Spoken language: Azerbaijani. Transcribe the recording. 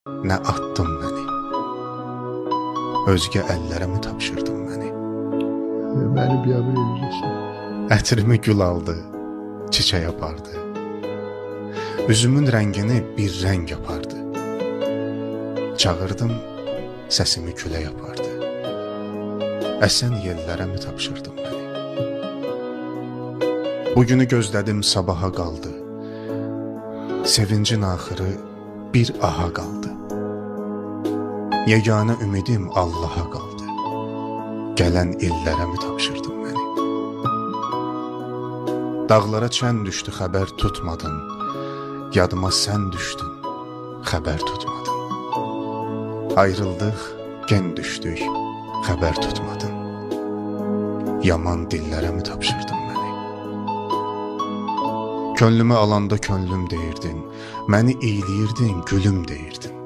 Nə attın məni, özgə əllərə mi tapşırdın məni? Məni biabır edəcəksən. Ətrimi gül aldı, çiçək apardı. Üzümün rəngini bir rəng yapardı. Çağırdım, səsimi külə yapardı. Əsən yellərə mi tapşırdın məni? Bugünü gözlədim, sabaha qaldı. Sevincin axırı bir aha qaldı. Yeganə ümidim Allaha qaldı. Gələn illərə mi tapşırdın məni? Dağlara çən düşdü, xəbər tutmadın. Yadıma sən düşdün, xəbər tutmadın. Ayrıldıq, gen düşdük, xəbər tutmadın. Yaman dillərə mi tapşırdın məni? Könlümü alanda könlüm deyirdin, məni iyləyirdin, gülüm deyirdin.